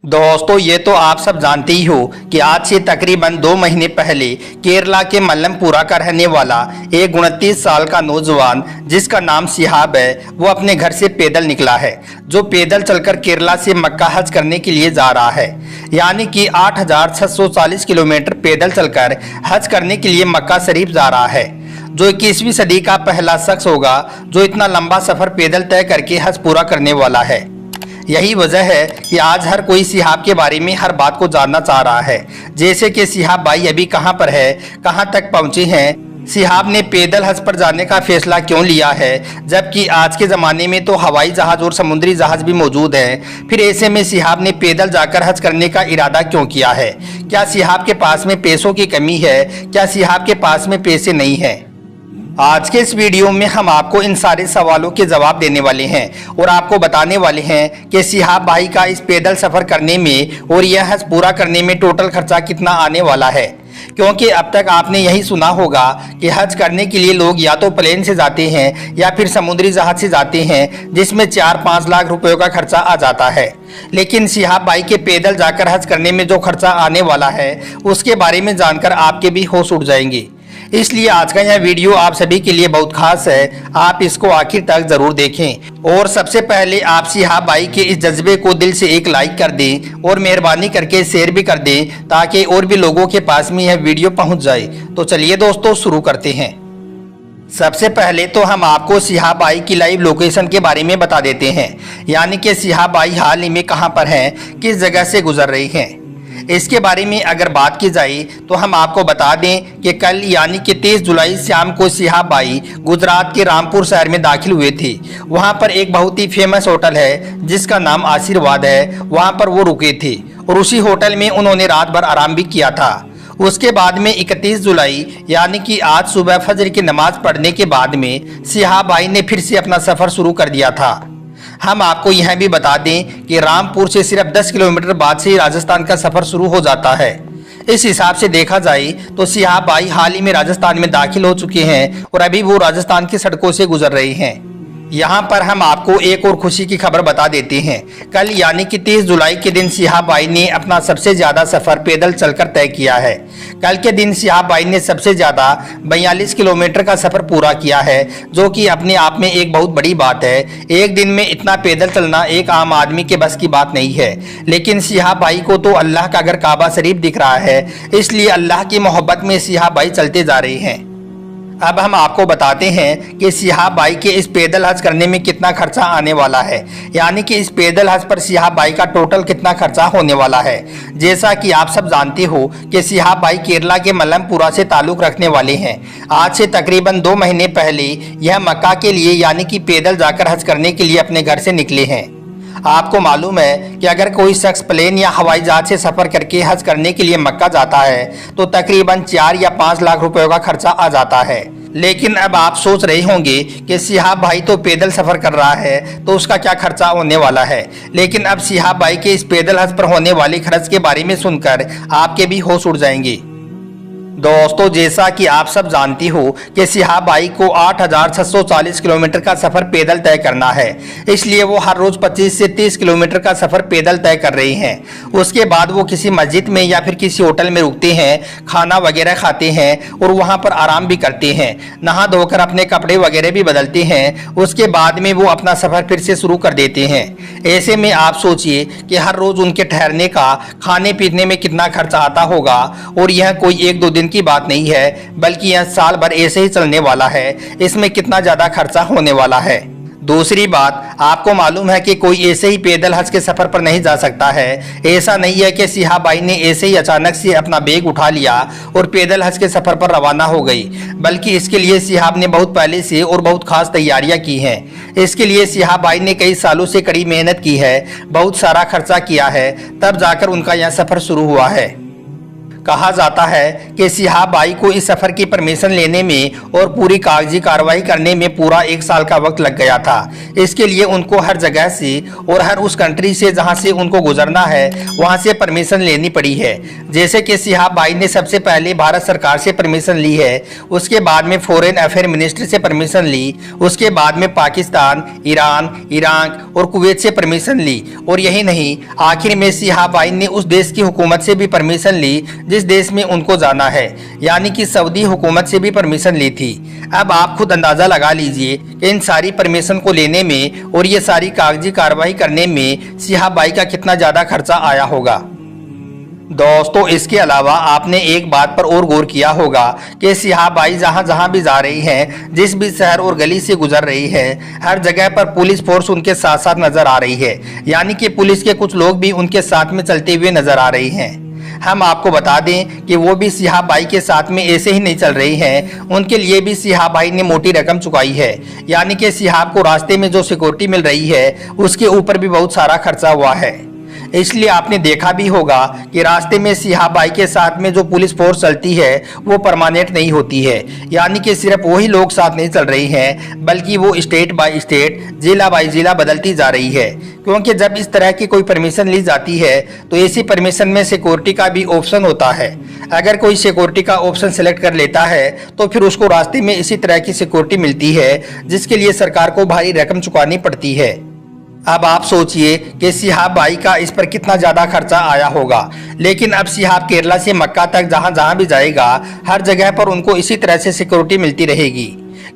दोस्तों ये तो आप सब जानते ही हो कि आज से तकरीबन 2 महीने पहले केरला के मल्लमपुरा का रहने वाला एक 29 साल का नौजवान जिसका नाम सिहाब है, वो अपने घर से पैदल निकला है, जो पैदल चलकर केरला से मक्का हज करने के लिए जा रहा है। यानी कि 8,640 किलोमीटर पैदल चलकर हज करने के लिए मक्का शरीफ जा रहा है, जो 21वीं सदी का पहला शख्स होगा जो इतना लंबा सफर पैदल तय करके हज पूरा करने वाला है। यही वजह है कि आज हर कोई सिहाब के बारे में हर बात को जानना चाह रहा है, जैसे कि सिहाब भाई अभी कहां पर है, कहां तक पहुंचे हैं, सिहाब ने पैदल हज पर जाने का फैसला क्यों लिया है, जबकि आज के ज़माने में तो हवाई जहाज़ और समुद्री जहाज़ भी मौजूद हैं। फिर ऐसे में सिहाब ने पैदल जाकर हज करने का इरादा क्यों किया है? क्या सिहाब के पास में पैसों की कमी है? क्या सिहाब के पास में पैसे नहीं हैं? आज के इस वीडियो में हम आपको इन सारे सवालों के जवाब देने वाले हैं और आपको बताने वाले हैं कि सिहाब भाई का इस पैदल सफ़र करने में और यह हज पूरा करने में टोटल खर्चा कितना आने वाला है। क्योंकि अब तक आपने यही सुना होगा कि हज करने के लिए लोग या तो प्लेन से जाते हैं या फिर समुद्री जहाज से जाते हैं, जिसमें 4-5 लाख रुपयों का खर्चा आ जाता है। लेकिन सिहाब भाई के पैदल जाकर हज करने में जो खर्चा आने वाला है उसके बारे में जानकर आपके भी होश उड़ जाएंगे। इसलिए आज का यह वीडियो आप सभी के लिए बहुत खास है, आप इसको आखिर तक जरूर देखें। और सबसे पहले आप सिहाब भाई के इस जज्बे को दिल से एक लाइक कर दें और मेहरबानी करके शेयर भी कर दें, ताकि और भी लोगों के पास में यह वीडियो पहुंच जाए। तो चलिए दोस्तों शुरू करते हैं। सबसे पहले तो हम आपको सिहाब भाई की लाइव लोकेशन के बारे में बता देते हैं, यानी कि सिहाब भाई हाल ही में कहां पर हैं, किस जगह से गुजर रही हैं। इसके बारे में अगर बात की जाए तो हम आपको बता दें कि कल यानी कि 23 जुलाई शाम को सिहाब भाई गुजरात के रामपुर शहर में दाखिल हुए थे। वहां पर एक बहुत ही फेमस होटल है जिसका नाम आशीर्वाद है, वहां पर वो रुके थे और उसी होटल में उन्होंने रात भर आराम भी किया था। उसके बाद में 31 जुलाई यानी कि आज सुबह फजर की नमाज पढ़ने के बाद में सिहाब भाई ने फिर से अपना सफ़र शुरू कर दिया था। हम आपको यह भी बता दें कि रामपुर से सिर्फ 10 किलोमीटर बाद से राजस्थान का सफ़र शुरू हो जाता है। इस हिसाब से देखा जाए तो सिहाब भाई हाल ही में राजस्थान में दाखिल हो चुके हैं और अभी वो राजस्थान की सड़कों से गुजर रहे हैं। यहाँ पर हम आपको एक और खुशी की खबर बता देते हैं। कल यानी कि 30 जुलाई के दिन सिहाब भाई ने अपना सबसे ज़्यादा सफ़र पैदल चलकर तय किया है। कल के दिन सिहाब भाई ने सबसे ज़्यादा 42 किलोमीटर का सफ़र पूरा किया है, जो कि अपने आप में एक बहुत बड़ी बात है। एक दिन में इतना पैदल चलना एक आम आदमी के बस की बात नहीं है, लेकिन सिहाब भाई को तो अल्लाह का घर काबा शरीफ दिख रहा है, इसलिए अल्लाह की मोहब्बत में सिहाब भाई चलते जा रहे हैं। अब हम आपको बताते हैं कि सिहाब भाई के इस पैदल हज करने में कितना खर्चा आने वाला है, यानी कि इस पैदल हज पर सिहाब भाई का टोटल कितना खर्चा होने वाला है। जैसा कि आप सब जानते हो कि सिहाब भाई केरला के मल्लमपुरा से ताल्लुक़ रखने वाले हैं। आज से तकरीबन 2 महीने पहले यह मक्का के लिए यानी कि पैदल जाकर हज करने के लिए अपने घर से निकले हैं। आपको मालूम है कि अगर कोई शख्स प्लेन या हवाई जहाज से सफ़र करके हज करने के लिए मक्का जाता है तो तकरीबन 4 या 5 लाख रुपयों का खर्चा आ जाता है। लेकिन अब आप सोच रहे होंगे कि सिहाब भाई तो पैदल सफ़र कर रहा है तो उसका क्या खर्चा होने वाला है। लेकिन अब सिहाब भाई के इस पैदल हज पर होने वाले खर्च के बारे में सुनकर आपके भी होश उड़ जाएंगे। दोस्तों जैसा कि आप सब जानती हो कि सिहाब भाई को 8,640 किलोमीटर का सफ़र पैदल तय करना है, इसलिए वो हर रोज़ 25 से 30 किलोमीटर का सफ़र पैदल तय कर रही हैं। उसके बाद वो किसी मस्जिद में या फिर किसी होटल में रुकते हैं, खाना वगैरह खाते हैं और वहाँ पर आराम भी करते हैं, नहा धोकर अपने कपड़े वगैरह भी बदलते हैं। उसके बाद में वो अपना सफ़र फिर से शुरू कर देते हैं। ऐसे में आप सोचिए कि हर रोज़ उनके ठहरने का, खाने पीने में कितना खर्चा आता होगा। और यह कोई 1-2 दिन की बात नहीं है, बल्कि यह साल भर ऐसे ही चलने वाला है। इसमें कितना ज्यादा खर्चा होने वाला है। दूसरी बात, आपको मालूम है कि कोई ऐसे ही पैदल हज के सफर पर नहीं जा सकता है। ऐसा नहीं है कि सिहाब भाई ने ऐसे ही अचानक से अपना बैग उठा लिया और पैदल हज के सफर पर रवाना हो गई, बल्कि इसके लिए सिहाब ने बहुत पहले से और बहुत खास तैयारियां की हैं। इसके लिए सिहाब भाई ने कई सालों से कड़ी मेहनत की है, बहुत सारा खर्चा किया है, तब जाकर उनका यह सफर शुरू हुआ है। कहा जाता है कि सिहाब भाई को इस सफर की परमिशन लेने में और पूरी कागजी कार्रवाई करने में पूरा 1 साल का वक्त लग गया था। इसके लिए उनको हर जगह से और हर उस कंट्री से जहां से उनको गुजरना है वहां से परमिशन लेनी पड़ी है। जैसे कि सिहाब भाई ने सबसे पहले भारत सरकार से परमिशन ली है, उसके बाद में फॉरेन अफेयर मिनिस्ट्री से परमिशन ली, उसके बाद में पाकिस्तान, ईरान, इराक और कुवैत से परमिशन ली, और यही नहीं, आखिर में सिहाब भाई ने उस देश की हुकूमत से भी परमिशन ली जिस देश में उनको जाना है, यानी कि सऊदी हुकूमत से भी परमिशन ली थी। अब आप खुद अंदाजा लगा लीजिए कि इन सारी परमिशन को लेने में और ये सारी कागजी कार्रवाई करने में सिहाब भाई का कितना ज्यादा खर्चा आया होगा। दोस्तों, इसके अलावा आपने एक बात पर और गौर किया होगा कि सिहाब भाई जहां जहां भी जा रही हैं, जिस भी शहर और गली से गुजर रही है, हर जगह पर पुलिस फोर्स उनके साथ साथ नजर आ रही है, यानी कि पुलिस के कुछ लोग भी उनके साथ में चलते हुए नजर आ रही हैं। हम आपको बता दें कि वो भी सिहाब भाई के साथ में ऐसे ही नहीं चल रही हैं, उनके लिए भी सिहाब भाई ने मोटी रकम चुकाई है, यानी कि सिहाब को रास्ते में जो सिक्योरिटी मिल रही है उसके ऊपर भी बहुत सारा खर्चा हुआ है। इसलिए आपने देखा भी होगा कि रास्ते में सिहाब भाई के साथ में जो पुलिस फोर्स चलती है वो परमानेंट नहीं होती है, यानी कि सिर्फ वही लोग साथ नहीं चल रही हैं, बल्कि वो स्टेट बाय स्टेट, जिला बाय जिला बदलती जा रही है। क्योंकि जब इस तरह की कोई परमिशन ली जाती है तो ऐसी परमिशन में सिक्योरिटी का भी ऑप्शन होता है। अगर कोई सिक्योरिटी का ऑप्शन सेलेक्ट कर लेता है तो फिर उसको रास्ते में इसी तरह की सिक्योरिटी मिलती है, जिसके लिए सरकार को भारी रकम चुकानी पड़ती है। अब आप सोचिए कि सिहाब भाई का इस पर कितना ज्यादा खर्चा आया होगा। लेकिन अब सिहाब केरला से मक्का तक जहां जहां भी जाएगा, हर जगह पर उनको इसी तरह से सिक्योरिटी मिलती रहेगी,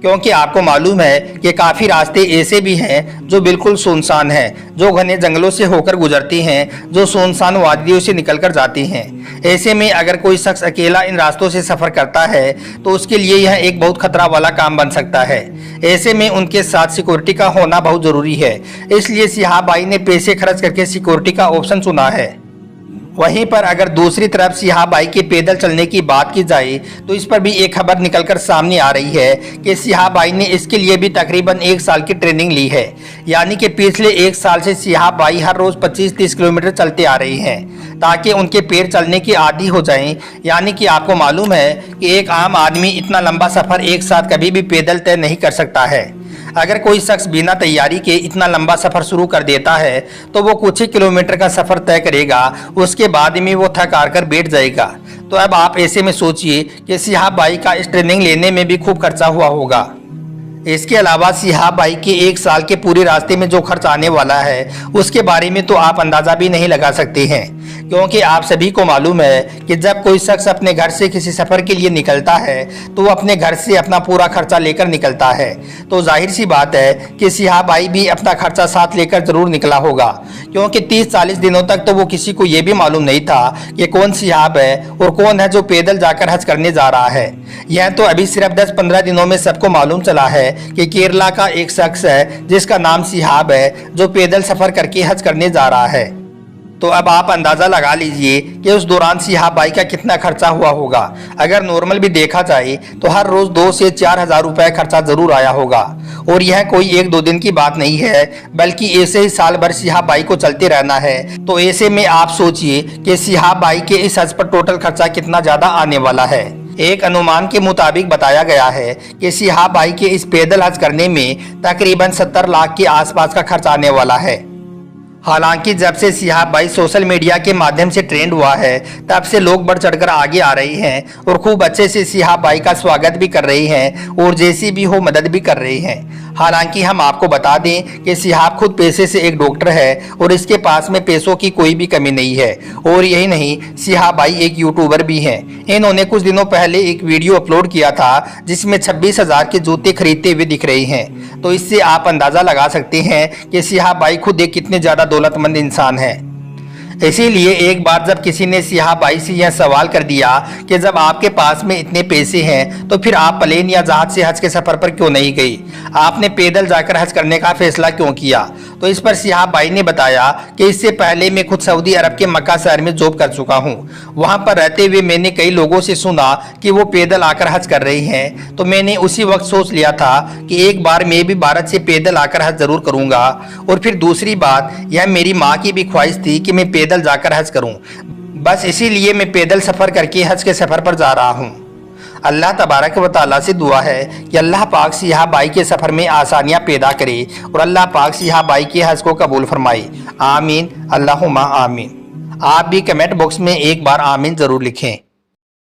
क्योंकि आपको मालूम है कि काफ़ी रास्ते ऐसे भी हैं जो बिल्कुल सुनसान हैं, जो घने जंगलों से होकर गुजरती हैं, जो सुनसान वादियों से निकलकर जाती हैं। ऐसे में अगर कोई शख्स अकेला इन रास्तों से सफ़र करता है तो उसके लिए यह एक बहुत खतरा वाला काम बन सकता है। ऐसे में उनके साथ सिक्योरिटी का होना बहुत ज़रूरी है, इसलिए सिहाब भाई ने पैसे खर्च करके सिक्योरिटी का ऑप्शन चुना है। वहीं पर अगर दूसरी तरफ सिहाब भाई के पैदल चलने की बात की जाए तो इस पर भी एक खबर निकलकर सामने आ रही है कि सिहाब भाई ने इसके लिए भी तकरीबन 1 साल की ट्रेनिंग ली है, यानी कि पिछले 1 साल से सिहाब भाई हर रोज 25-30 किलोमीटर चलते आ रही हैं ताकि उनके पैर चलने की आदी हो जाएं। यानी कि आपको मालूम है कि एक आम आदमी इतना लंबा सफर एक साथ कभी भी पैदल तय नहीं कर सकता है। अगर कोई शख्स बिना तैयारी के इतना लंबा सफ़र शुरू कर देता है तो वो कुछ ही किलोमीटर का सफ़र तय करेगा, उसके बाद में वो थक हार कर बैठ जाएगा। तो अब आप ऐसे में सोचिए कि सिहाब भाई का इस ट्रेनिंग लेने में भी खूब खर्चा हुआ होगा। इसके अलावा सिहाब भाई के 1 साल के पूरे रास्ते में जो खर्च आने वाला है उसके बारे में तो आप अंदाज़ा भी नहीं लगा सकते हैं, क्योंकि आप सभी को मालूम है कि जब कोई शख्स अपने घर से किसी सफ़र के लिए निकलता है तो वो अपने घर से अपना पूरा खर्चा लेकर निकलता है। तो जाहिर सी बात है कि सिहाब भाई भी अपना खर्चा साथ लेकर ज़रूर निकला होगा, क्योंकि 30-40 दिनों तक तो वो किसी को ये भी मालूम नहीं था कि कौन सिहाब है और कौन है जो पैदल जाकर हज करने जा रहा है। यह तो अभी सिर्फ 10-15 दिनों में सबको मालूम चला है कि केरला का एक शख्स है जिसका नाम सिहाब है, जो पैदल सफ़र करके हज करने जा रहा है। तो अब आप अंदाज़ा लगा लीजिए कि उस दौरान सिहाब भाई का कितना खर्चा हुआ होगा। अगर नॉर्मल भी देखा जाए तो हर रोज़ 2 से 4 हज़ार रुपये खर्चा ज़रूर आया होगा, और यह कोई 1-2 दिन की बात नहीं है, बल्कि ऐसे ही साल भर सिहाब भाई को चलते रहना है। तो ऐसे में आप सोचिए कि सिहाब भाई के इस हज पर टोटल खर्चा कितना ज़्यादा आने वाला है। एक अनुमान के मुताबिक बताया गया है कि सिहाब भाई के इस पैदल हज करने में तकरीबन 70 लाख के आसपास का खर्च आने वाला है। हालांकि जब से सिहाब भाई सोशल मीडिया के माध्यम से ट्रेंड हुआ है तब से लोग बढ़ चढ़कर आगे आ रहे हैं और खूब अच्छे से सिहाब भाई का स्वागत भी कर रहे हैं और जैसी भी हो मदद भी कर रहे हैं। हालांकि हम आपको बता दें कि सिहाब खुद पैसे से एक डॉक्टर है और इसके पास में पैसों की कोई भी कमी नहीं है। और यही नहीं, सिहाब भाई एक यूट्यूबर भी हैं। इन्होंने कुछ दिनों पहले एक वीडियो अपलोड किया था जिसमें 26,000 के जूते खरीदते हुए दिख रहे हैं। तो इससे आप अंदाज़ा लगा सकते हैं कि सिहाब भाई खुद एक कितने ज़्यादा दौलतमंद इंसान है। इसीलिए एक बार जब किसी ने सिहाब भाई से यह सवाल कर दिया कि जब आपके पास में इतने पैसे हैं तो फिर आप प्लेन या जहाज से हज के सफ़र पर क्यों नहीं गई, आपने पैदल जाकर हज करने का फैसला क्यों किया? तो इस पर सिहाब भाई ने बताया कि इससे पहले मैं खुद सऊदी अरब के मक्का शहर में जॉब कर चुका हूँ। वहाँ पर रहते हुए मैंने कई लोगों से सुना कि वो पैदल आकर हज कर रहे हैं, तो मैंने उसी वक्त सोच लिया था कि एक बार मैं भी भारत से पैदल आकर हज जरूर करूँगा। और फिर दूसरी बात, यह मेरी माँ की भी ख्वाहिश थी कि मैं पैदल जाकर हज करूं। बस इसीलिए मैं पैदल सफ़र करके हज के सफ़र पर जा रहा हूँ। अल्लाह तबारक व तआला से दुआ है कि अल्लाह पाक सियाह बाई के सफ़र में आसानियाँ पैदा करे और अल्लाह पाक सियाह बाई के हज को कबूल फरमाए। आमीन अल्लाहुम्मा आमीन। आप भी कमेंट बॉक्स में एक बार आमीन ज़रूर लिखें।